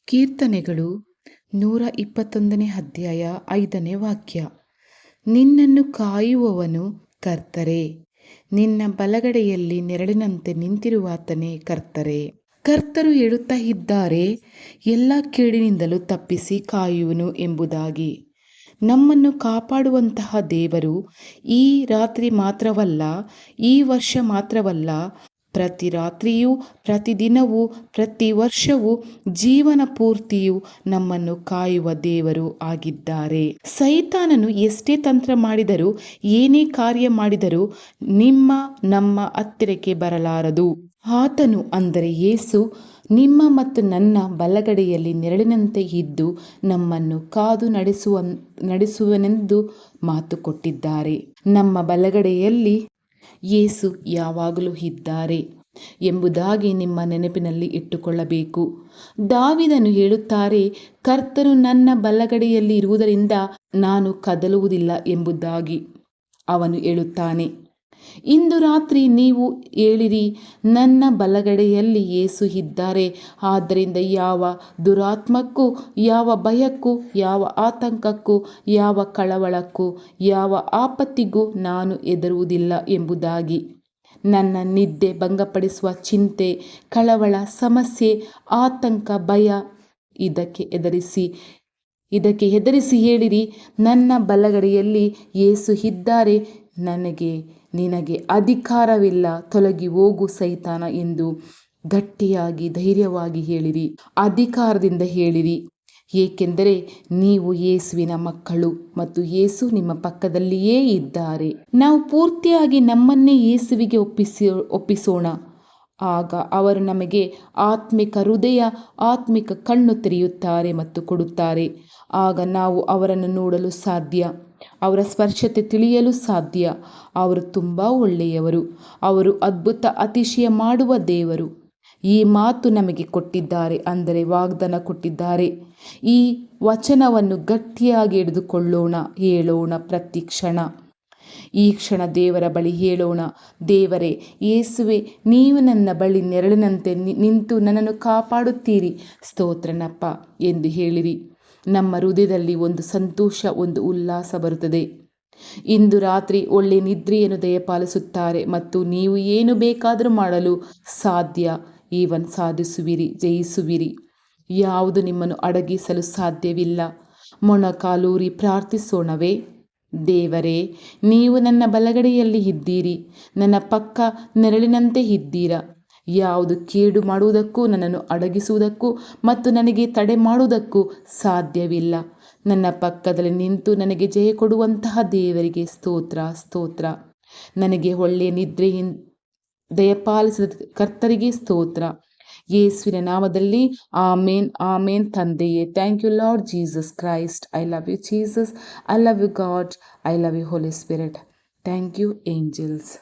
ಕೀರ್ತನೆಗಳು 121 ಅಧ್ಯಾಯ 5 ವಾಕ್ಯ. ನಿನ್ನನ್ನು ಕಾಯುವವನು ಕರ್ತರೇ, ನಿನ್ನ ಬಲಗಡೆಯಲ್ಲಿ ನೆರಳಿನಂತೆ ನಿಂತಿರುವಾತನೇ ಕರ್ತರೇ. ಕರ್ತರು ಹೇಳುತ್ತಾ ಇದ್ದಾರೆ, ಎಲ್ಲ ಕೇಡಿನಿಂದಲೂ ತಪ್ಪಿಸಿ ಕಾಯುವನು ಎಂಬುದಾಗಿ. ನಮ್ಮನ್ನು ಕಾಪಾಡುವಂತಹ ದೇವರು ಈ ರಾತ್ರಿ ಮಾತ್ರವಲ್ಲ, ಈ ವರ್ಷ ಮಾತ್ರವಲ್ಲ, ಪ್ರತಿ ರಾತ್ರಿಯೂ, ಪ್ರತಿದಿನವೂ, ಪ್ರತಿ ವರ್ಷವೂ, ಜೀವನ ಪೂರ್ತಿಯೂ ನಮ್ಮನ್ನು ಕಾಯುವ ದೇವರು ಆಗಿದ್ದಾರೆ. ಸೈತಾನನು ಎಷ್ಟೇ ತಂತ್ರ ಮಾಡಿದರೂ, ಏನೇ ಕಾರ್ಯ ಮಾಡಿದರೂ ನಮ್ಮ ಹತ್ತಿರಕ್ಕೆ ಬರಲಾರದು. ಆತನು ಅಂದರೆ ಯೇಸು ನಿಮ್ಮ ಮತ್ತು ನನ್ನ ಬಲಗಡೆಯಲ್ಲಿ ನೆರಳಿನಂತೆ ಇದ್ದು ನಮ್ಮನ್ನು ಕಾದು ನಡೆಸುವನೆಂದು ಮಾತು ಕೊಟ್ಟಿದ್ದಾರೆ. ನಮ್ಮ ಬಲಗಡೆಯಲ್ಲಿ ಯೇಸು ಯಾವಾಗಲೂ ಇದ್ದಾರೆ ಎಂಬುದಾಗಿ ನಿಮ್ಮ ನೆನಪಿನಲ್ಲಿ ಇಟ್ಟುಕೊಳ್ಳಬೇಕು. ದಾವೀದನು ಹೇಳುತ್ತಾರೆ, ಕರ್ತನು ನನ್ನ ಬಲಗಡೆಯಲ್ಲಿ ಇರುವುದರಿಂದ ನಾನು ಕದಲುವುದಿಲ್ಲ ಎಂಬುದಾಗಿ ಅವನು ಹೇಳುತ್ತಾನೆ. ಇಂದು ರಾತ್ರಿ ನೀವು ಹೇಳಿರಿ, ನನ್ನ ಬಲಗಡೆಯಲ್ಲಿ ಯೇಸು ಇದ್ದಾರೆ, ಆದ್ದರಿಂದ ಯಾವ ದುರಾತ್ಮಕ್ಕೂ, ಯಾವ ಭಯಕ್ಕೂ, ಯಾವ ಆತಂಕಕ್ಕೂ, ಯಾವ ಕಳವಳಕ್ಕೂ, ಯಾವ ಆಪತ್ತಿಗೂ ನಾನು ಹೆದರುವುದಿಲ್ಲ ಎಂಬುದಾಗಿ. ನನ್ನ ನಿದ್ದೆ ಭಂಗಪಡಿಸುವ ಚಿಂತೆ, ಕಳವಳ, ಸಮಸ್ಯೆ, ಆತಂಕ, ಭಯ ಇದಕ್ಕೆ ಹೆದರಿಸಿ ಹೇಳಿರಿ, ನನ್ನ ಬಲಗಡೆಯಲ್ಲಿ ಯೇಸು ಇದ್ದಾರೆ, ನಿನಗೆ ಅಧಿಕಾರವಿಲ್ಲ, ತೊಲಗಿ ಹೋಗು ಸೈತಾನ ಎಂದು ಗಟ್ಟಿಯಾಗಿ ಧೈರ್ಯವಾಗಿ ಹೇಳಿರಿ. ಅಧಿಕಾರದಿಂದ ಹೇಳಿರಿ, ಏಕೆಂದರೆ ನೀವು ಯೇಸುವಿನ ಮಕ್ಕಳು ಮತ್ತು ಯೇಸು ನಿಮ್ಮ ಪಕ್ಕದಲ್ಲಿಯೇ ಇದ್ದಾರೆ. ನಾವು ಪೂರ್ತಿಯಾಗಿ ನಮ್ಮನ್ನೇ ಯೇಸುವಿಗೆ ಒಪ್ಪಿಸೋಣ. ಆಗ ಅವರು ನಮಗೆ ಆತ್ಮಿಕ ಹೃದಯ, ಆತ್ಮಿಕ ಕಣ್ಣು ತೆರೆಯುತ್ತಾರೆ ಮತ್ತು ಕೊಡುತ್ತಾರೆ. ಆಗ ನಾವು ಅವರನ್ನು ನೋಡಲು ಸಾಧ್ಯ, ಅವರ ಸ್ಪರ್ಶತೆ ತಿಳಿಯಲು ಸಾಧ್ಯ. ಅವರು ತುಂಬ ಒಳ್ಳೆಯವರು, ಅವರು ಅದ್ಭುತ ಅತಿಶಯ ಮಾಡುವ ದೇವರು. ಈ ಮಾತು ನಮಗೆ ಕೊಟ್ಟಿದ್ದಾರೆ, ಅಂದರೆ ವಾಗ್ದಾನ ಕೊಟ್ಟಿದ್ದಾರೆ. ಈ ವಚನವನ್ನು ಗಟ್ಟಿಯಾಗಿ ಹಿಡಿದುಕೊಳ್ಳೋಣ, ಹೇಳೋಣ ಪ್ರತಿ ಕ್ಷಣ. ಈ ಕ್ಷಣ ದೇವರ ಬಳಿ ಹೇಳೋಣ, ದೇವರೇ, ಯೇಸುವೆ, ನೀವು ನನ್ನ ಬಳಿ ನೆರಳಿನಂತೆ ನಿಂತು ನನ್ನನ್ನು ಕಾಪಾಡುತ್ತೀರಿ, ಸ್ತೋತ್ರನಪ್ಪ ಎಂದು ಹೇಳಿರಿ. ನಮ್ಮ ಹೃದಯದಲ್ಲಿ ಒಂದು ಸಂತೋಷ, ಒಂದು ಉಲ್ಲಾಸ ಬರುತ್ತದೆ. ಇಂದು ರಾತ್ರಿ ಒಳ್ಳೆ ನಿದ್ರೆಯನ್ನು ದಯಪಾಲಿಸುತ್ತಾರೆ ಮತ್ತು ನೀವು ಏನು ಬೇಕಾದರೂ ಮಾಡಲು ಸಾಧ್ಯ, ಸಾಧಿಸುವಿರಿ, ಜಯಿಸುವಿರಿ. ಯಾವುದು ನಿಮ್ಮನ್ನು ಅಡಗಿಸಲು ಸಾಧ್ಯವಿಲ್ಲ. ಮೊಣಕಾಲೂರಿ ಪ್ರಾರ್ಥಿಸೋಣವೇ? ದೇವರೇ, ನೀವು ನನ್ನ ಬಲಗಡೆಯಲ್ಲಿ ಇದ್ದೀರಿ, ನನ್ನ ಪಕ್ಕ ನೆರಳಿನಂತೆ ಇದ್ದೀರಾ. ಯಾವುದು ಕೇಡು ಮಾಡುವುದಕ್ಕೂ, ನನ್ನನ್ನು ಅಡಗಿಸುವುದಕ್ಕೂ ಮತ್ತು ನನಗೆ ತಡೆ ಮಾಡುವುದಕ್ಕೂ ಸಾಧ್ಯವಿಲ್ಲ. ನನ್ನ ಪಕ್ಕದಲ್ಲಿ ನಿಂತು ನನಗೆ ಜಯ ಕೊಡುವಂತಹ ದೇವರಿಗೆ ಸ್ತೋತ್ರ. ನನಗೆ ಒಳ್ಳೆಯ ನಿದ್ರೆ ದಯಪಾಲಿಸಿದ ಕರ್ತರಿಗೆ ಸ್ತೋತ್ರ. ಯೇಸುವಿನ ನಾಮದಲ್ಲಿ ಆಮೇನ್, ಆಮೇನ್. ತಂದೆಯೇ, thank you Lord Jesus Christ. I love you Jesus, I love you God, I love you Holy Spirit. Thank you angels.